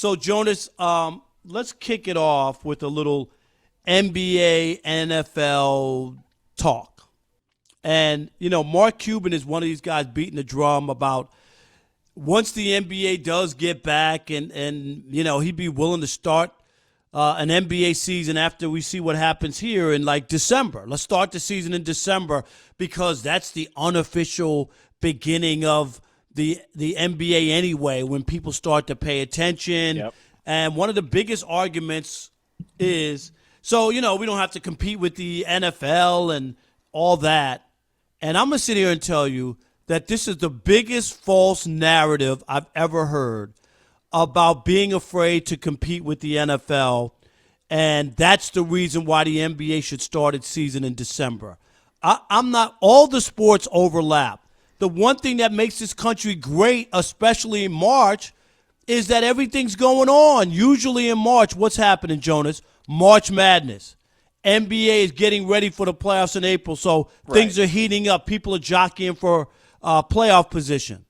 So, Jonas, let's kick it off with a little NBA, NFL talk. And, Mark Cuban is one of these guys beating the drum about once the NBA does get back and he'd be willing to start an NBA season after we see what happens here in like December. Let's start the season in December because that's the unofficial beginning of the NBA anyway, when people start to pay attention. Yep. And one of the biggest arguments is, we don't have to compete with the NFL and all that. And I'm going to sit here and tell you that this is the biggest false narrative I've ever heard about being afraid to compete with the NFL. And that's the reason why the NBA should start its season in December. I'm not, all the sports overlap. The one thing that makes this country great, especially in March, is that everything's going on. Usually in March, what's happening, Jonas? March Madness. NBA is getting ready for the playoffs in April, so things are heating up. People are jockeying for playoff position.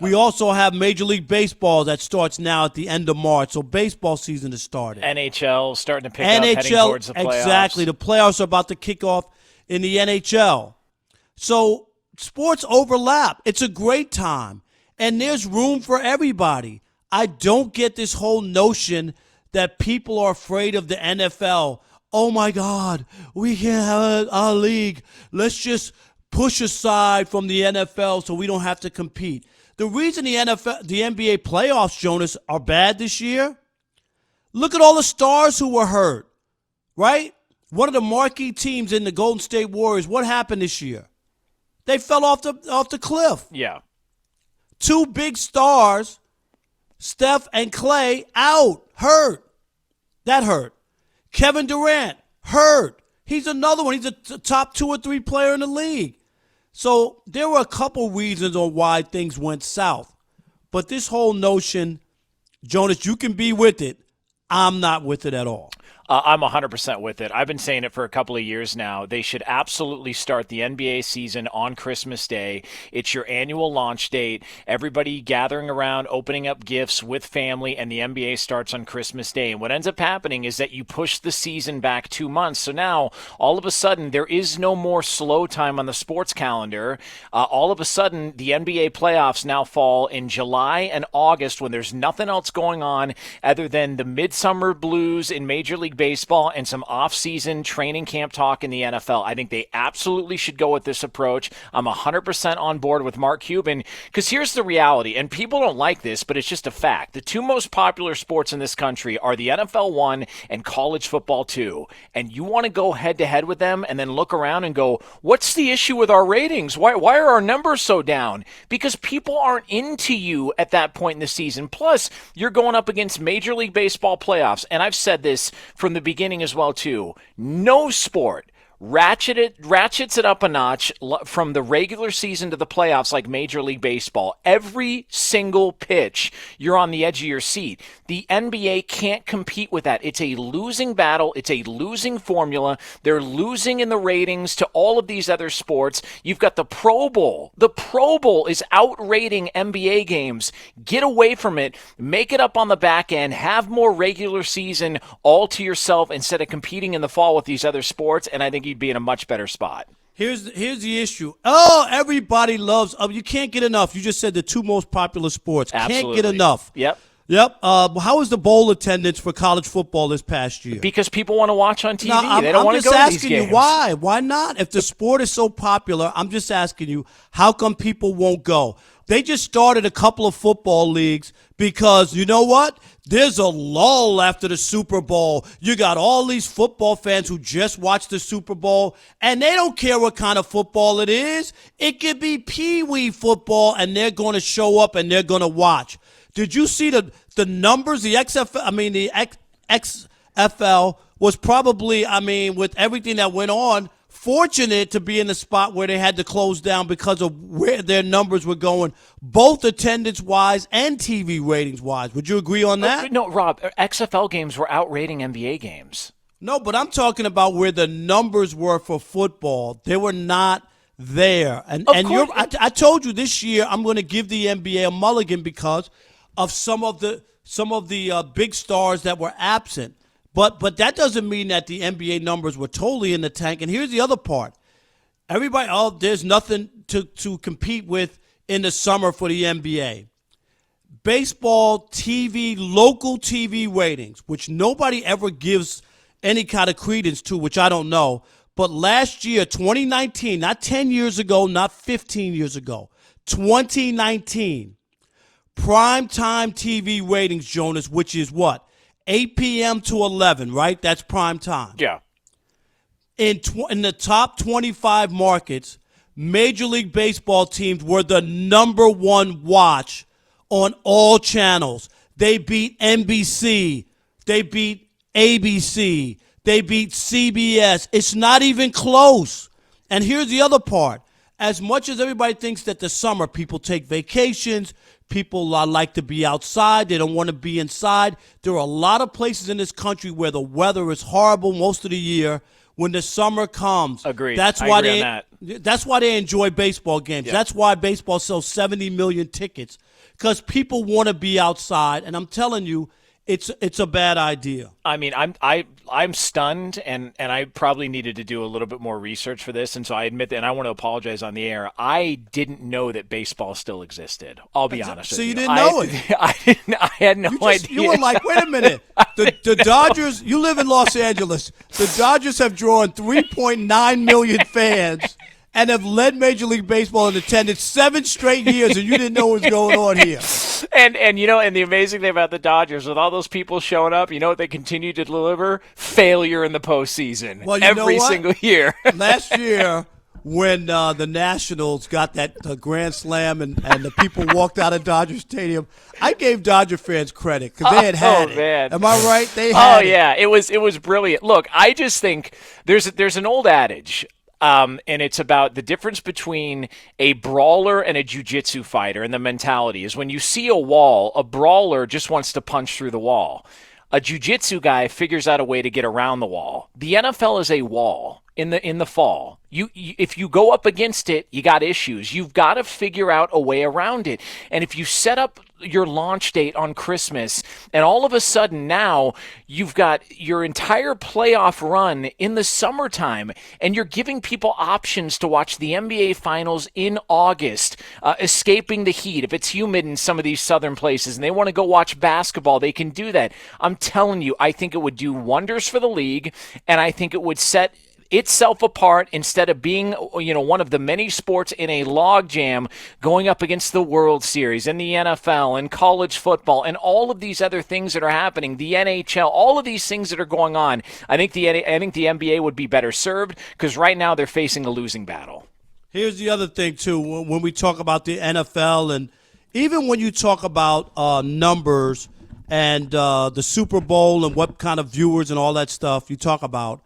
We also have Major League Baseball that starts now at the end of March, so baseball season is started. NHL starting to pick up, heading towards the playoffs. Exactly. The playoffs are about to kick off in the NHL. So sports overlap. It's a great time, and there's room for everybody. I don't get this whole notion that people are afraid of the NFL. Oh, my God, we can't have our league. Let's just push aside from the NFL so we don't have to compete. The reason the NBA playoffs, Jonas, are bad this year, look at all the stars who were hurt, right? One of the marquee teams in the Golden State Warriors, what happened this year? They fell off the cliff. Yeah. Two big stars, Steph and Clay, out, hurt. That hurt. Kevin Durant, hurt. He's another one. He's a top 2 or 3 player in the league. So there were a couple reasons on why things went south. But this whole notion, Jonas, you can be with it. I'm not with it at all. I'm 100% with it. I've been saying it for a couple of years now. They should absolutely start the NBA season on Christmas Day. It's your annual launch date. Everybody gathering around, opening up gifts with family, and the NBA starts on Christmas Day. And what ends up happening is that you push the season back 2 months. So now, all of a sudden, there is no more slow time on the sports calendar. All of a sudden, the NBA playoffs now fall in July and August when there's nothing else going on other than the midsummer blues in Major League Baseball and some off-season training camp talk in the NFL. I think they absolutely should go with this approach. I'm 100% on board with Mark Cuban because here's the reality, and people don't like this, but it's just a fact. The two most popular sports in this country are the NFL 1 and college football 2, and you want to go head-to-head with them and then look around and go, what's the issue with our ratings? Why are our numbers so down? Because people aren't into you at that point in the season. Plus, you're going up against Major League Baseball playoffs, and I've said this from the beginning as well too. No sport ratchets it up a notch from the regular season to the playoffs like Major League Baseball. Every single pitch, you're on the edge of your seat. The NBA can't compete with that. It's a losing battle. It's a losing formula. They're losing in the ratings to all of these other sports. You've got the Pro Bowl. The Pro Bowl is outrating NBA games. Get away from it. Make it up on the back end. Have more regular season all to yourself instead of competing in the fall with these other sports, and I think you'd be in a much better spot. Here's the issue. Oh, everybody loves. You can't get enough. You just said the two most popular sports. Absolutely. Can't get enough. Yep. How was the bowl attendance for college football this past year? Because people want to watch on TV. No, they don't want to go to these games. I'm just asking you why. Why not? If the sport is so popular, I'm just asking you, how come people won't go? They just started a couple of football leagues because, you know what? There's a lull after the Super Bowl. You got all these football fans who just watched the Super Bowl, and they don't care what kind of football it is. It could be peewee football, and they're going to show up and they're going to watch. Did you see the numbers? The XFL was probably, with everything that went on, fortunate to be in the spot where they had to close down because of where their numbers were going, both attendance-wise and TV ratings-wise. Would you agree on that? No, Rob, XFL games were outrating NBA games. No, but I'm talking about where the numbers were for football. They were not there. I told you this year I'm going to give the NBA a mulligan because of some of the some of the big stars that were absent. But that doesn't mean that the NBA numbers were totally in the tank. And here's the other part. Everybody, there's nothing to compete with in the summer for the NBA. Baseball TV, local TV ratings, which nobody ever gives any kind of credence to, which I don't know. But last year, 2019, not 10 years ago, not 15 years ago, 2019, primetime TV ratings, Jonas, which is what? 8 p.m. to 11, right? That's prime time. Yeah. In the top 25 markets, Major League Baseball teams were the number one watch on all channels. They beat NBC. They beat ABC. They beat CBS. It's not even close. And here's the other part. As much as everybody thinks that the summer people take vacations, people like to be outside, they don't want to be inside, there are a lot of places in this country where the weather is horrible most of the year. When the summer comes, agreed. That's I why agree they. on that. That's why they enjoy baseball games. Yeah. That's why baseball sells 70 million tickets, because people want to be outside. And I'm telling you, it's a bad idea. I mean, I'm stunned, and I probably needed to do a little bit more research for this, and so I admit that, and I want to apologize on the air. I didn't know that baseball still existed. I'll be honest with you. So you didn't know it? I had no idea. You were like, wait a minute. The Dodgers, you live in Los Angeles. The Dodgers have drawn 3.9 million fans and have led Major League Baseball in attendance 7 straight years, and you didn't know what was going on here. And you know, and the amazing thing about the Dodgers, with all those people showing up, you know what they continue to deliver? Failure in the postseason. Well, you every know what? single year. Last year, when the Nationals got that grand slam and the people walked out of Dodger Stadium, I gave Dodger fans credit because they had it. Man. Am I right? They had it. Yeah, it was brilliant. Look, I just think there's an old adage. And it's about the difference between a brawler and a jiu-jitsu fighter, and the mentality is when you see a wall, a brawler just wants to punch through the wall. A jiu-jitsu guy figures out a way to get around the wall. The NFL is a wall in the fall. You if you go up against it, you got issues. You've got to figure out a way around it. And if you set up your launch date on Christmas, and all of a sudden now you've got your entire playoff run in the summertime, and you're giving people options to watch the NBA Finals in August, escaping the heat. If it's humid in some of these southern places and they want to go watch basketball, they can do that. I'm telling you, I think it would do wonders for the league, and I think it would set itself apart instead of being, one of the many sports in a logjam going up against the World Series and the NFL and college football and all of these other things that are happening, the NHL, all of these things that are going on. I think the NBA would be better served because right now they're facing a losing battle. Here's the other thing, too, when we talk about the NFL, and even when you talk about numbers and the Super Bowl and what kind of viewers and all that stuff you talk about,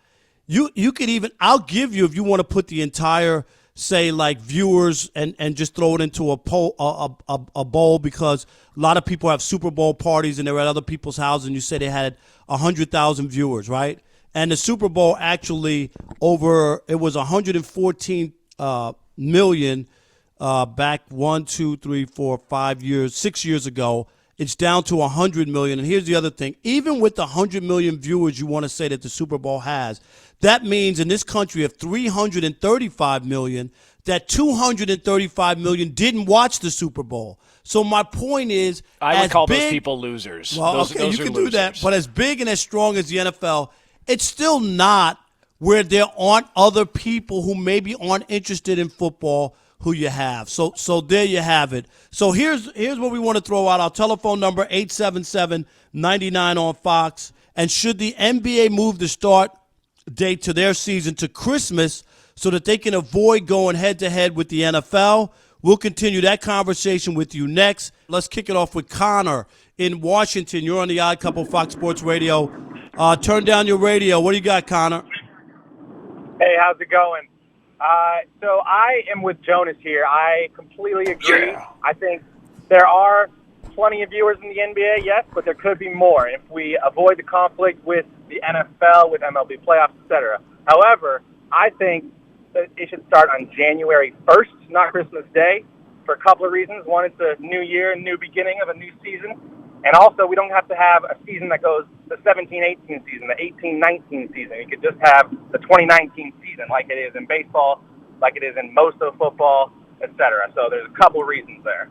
You could even, I'll give you, if you want to put the entire, say, like viewers and just throw it into a bowl, because a lot of people have Super Bowl parties and they're at other people's houses and you say they had 100,000 viewers, right? And the Super Bowl actually it was 114 million back 6 years ago. It's down to 100 million. And here's the other thing. Even with the 100 million viewers you want to say that the Super Bowl has, that means in this country of 335 million, that 235 million didn't watch the Super Bowl. So my point is, I would call those people losers. Well, those you can do losers. that. But as big and as strong as the NFL, it's still not where there aren't other people who maybe aren't interested in football who you have. So there you have it. So here's what we want to throw out. Our telephone number, 877-99 on Fox. And should the NBA move the start date to their season to Christmas so that they can avoid going head-to-head with the NFL? We'll continue that conversation with you next. Let's kick it off with Connor in Washington. You're on the Odd Couple Fox Sports Radio. Turn down your radio. What do you got, Connor? Hey, how's it going? So I am with Jonas here. I completely agree. Yeah. I think there are plenty of viewers in the NBA, yes, but there could be more if we avoid the conflict with the NFL, with MLB playoffs, etc. However, I think that it should start on January 1st, not Christmas Day, for a couple of reasons. One, it's a new year, new beginning of a new season. And also, we don't have to have a season that goes the 17-18 season, the 18-19 season. You could just have the 2019 season like it is in baseball, like it is in most of football, etc. So there's a couple reasons there.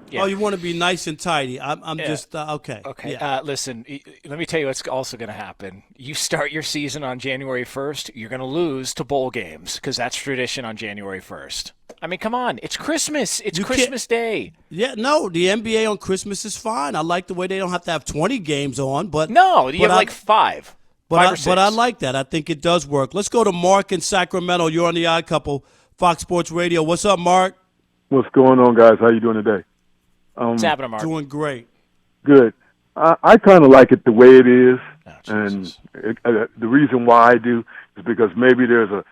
Yeah. Oh, you want to be nice and tidy. I'm just okay. Okay. Yeah. Listen, let me tell you what's also going to happen. You start your season on January 1st, you're going to lose to bowl games because that's tradition on January 1st. I mean, come on. It's Christmas. It's Christmas Day. Yeah, no, the NBA on Christmas is fine. I like the way they don't have to have 20 games on, but no, you have like five. Five or six. But I like that. I think it does work. Let's go to Mark in Sacramento. You're on the Odd Couple, Fox Sports Radio. What's up, Mark? What's going on, guys? How you doing today? What's happening, Mark? Doing great. Good. I kind of like it the way it is, and the reason why I do is because maybe there's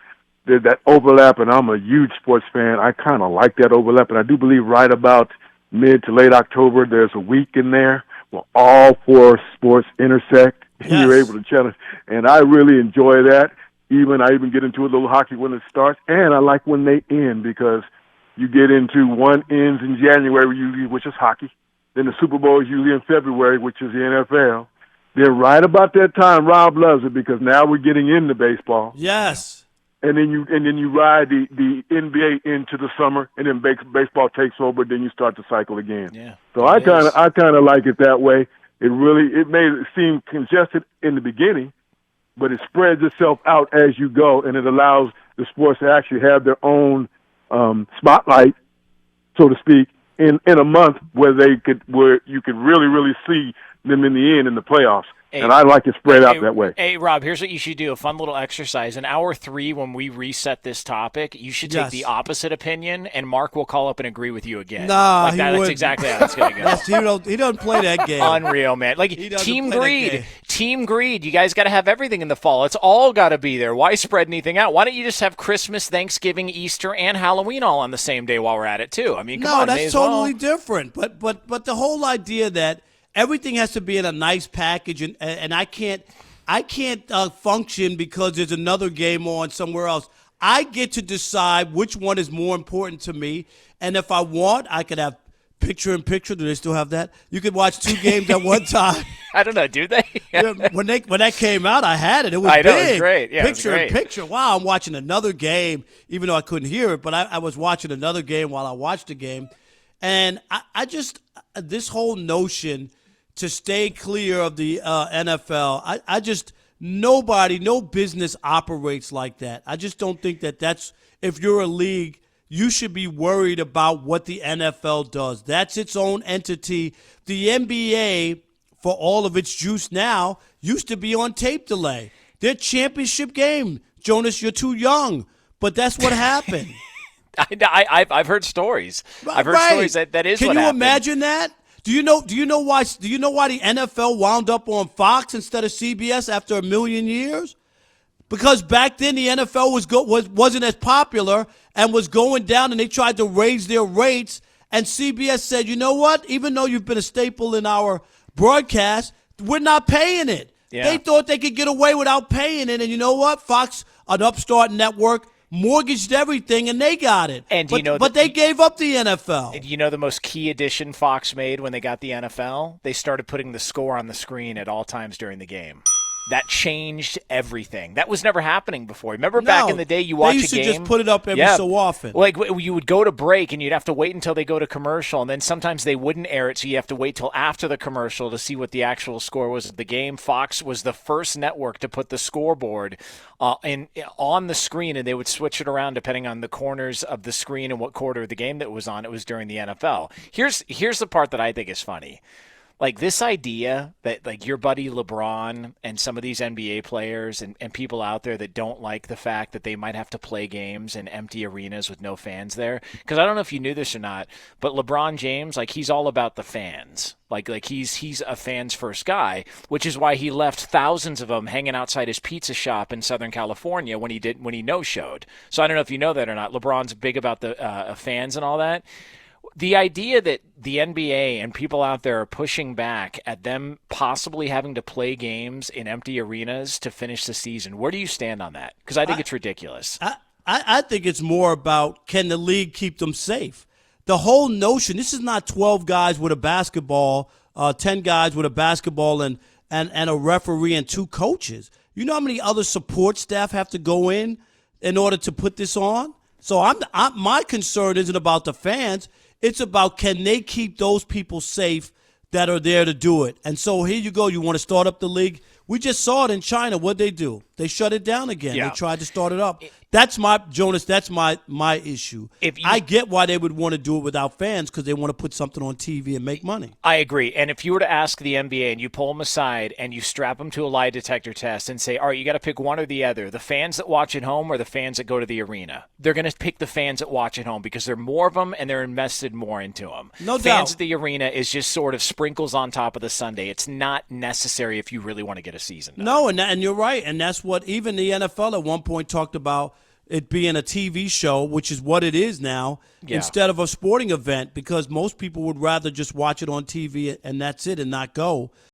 that overlap, and I'm a huge sports fan. I kind of like that overlap, and I do believe right about mid to late October there's a week in there where all four sports intersect, and you're able to challenge. And I really enjoy that. I even get into a little hockey when it starts, and I like when they end because you get into one ends in January usually, which is hockey. Then the Super Bowl is usually in February, which is the NFL. Then right about that time, Rob loves it because now we're getting into baseball. Yes. And then you ride the NBA into the summer, and then baseball takes over. Then you start the cycle again. Yeah. So I kind of like it that way. It made it seem congested in the beginning, but it spreads itself out as you go, and it allows the sports to actually have their own spotlight, so to speak, in a month where you could really see them in the end in the playoffs. And I like it spread out that way. Hey, Rob, here's what you should do. A fun little exercise. In hour 3, when we reset this topic, you should take the opposite opinion, and Mark will call up and agree with you again. Nah, that's exactly how it's going to go. He doesn't play that game. Unreal, man. Like, team greed. Team greed. You guys got to have everything in the fall. It's all got to be there. Why spread anything out? Why don't you just have Christmas, Thanksgiving, Easter, and Halloween all on the same day while we're at it, too? I mean, come on. No, that's totally different. But the whole idea that everything has to be in a nice package, and I can't function because there's another game on somewhere else. I get to decide which one is more important to me, and if I want, I could have picture-in-picture. Do they still have that? You could watch 2 games at one time. I don't know. Do they? When that came out, I had it. It was big. It was great. Yeah, picture-in-picture. Wow, I'm watching another game, even though I couldn't hear it, but I was watching another game while I watched the game, and I just this whole notion to stay clear of the NFL. No business operates like that. I just don't think that's, if you're a league, you should be worried about what the NFL does. That's its own entity. The NBA, for all of its juice now, used to be on tape delay. Their championship game, Jonas, you're too young, but that's what happened. I've heard stories. I've heard stories that is what happened. Can you imagine that? Do you know why the NFL wound up on Fox instead of CBS after a million years? Because back then the NFL wasn't as popular and was going down, and they tried to raise their rates, and CBS said, "You know what? Even though you've been a staple in our broadcast, we're not paying it." Yeah. They thought they could get away without paying it, and you know what? Fox, an upstart network, mortgaged everything, and they got it. But they gave up the NFL. And you know the most key addition Fox made when they got the NFL? They started putting the score on the screen at all times during the game. That changed everything. That was never happening before. Remember back in the day, you watch a game? They used to just put it up every so often. Like, you would go to break, and you'd have to wait until they go to commercial, and then sometimes they wouldn't air it, so you have to wait till after the commercial to see what the actual score was of the game. Fox was the first network to put the scoreboard on the screen, and they would switch it around depending on the corners of the screen and what quarter of the game that was on. It was during the NFL. Here's the part that I think is funny. Like, this idea that, like, your buddy LeBron and some of these NBA players and people out there that don't like the fact that they might have to play games in empty arenas with no fans there. Because I don't know if you knew this or not, but LeBron James, like, he's all about the fans. Like he's a fans first guy, which is why he left thousands of them hanging outside his pizza shop in Southern California when he no-showed. So I don't know if you know that or not. LeBron's big about the fans and all that. The idea that the NBA and people out there are pushing back at them possibly having to play games in empty arenas to finish the season, where do you stand on that? Because I think it's ridiculous. I think it's more about, can the league keep them safe? The whole notion, this is not 12 guys with a basketball 10 guys with a basketball and a referee and 2 coaches. You know how many other support staff have to go in order to put this on? So my concern isn't about the fans. It's about, can they keep those people safe that are there to do it? And so here you go. You want to start up the league? We just saw it in China. What'd they do? They shut it down again. Yeah. They tried to start it up. That's my issue. I get why they would want to do it without fans, because they want to put something on TV and make money. I agree. And if you were to ask the NBA and you pull them aside and you strap them to a lie detector test and say, all right, you got to pick one or the other, the fans that watch at home or the fans that go to the arena, they're going to pick the fans that watch at home because there are more of them and they're invested more into them. No doubt. Fans at the arena is just sort of sprinkles on top of the sundae. It's not necessary if you really want to get a season done. No, and you're right. And that's what even the NFL at one point talked about, it being a TV show, which is what it is now, instead of a sporting event, because most people would rather just watch it on TV and that's it and not go.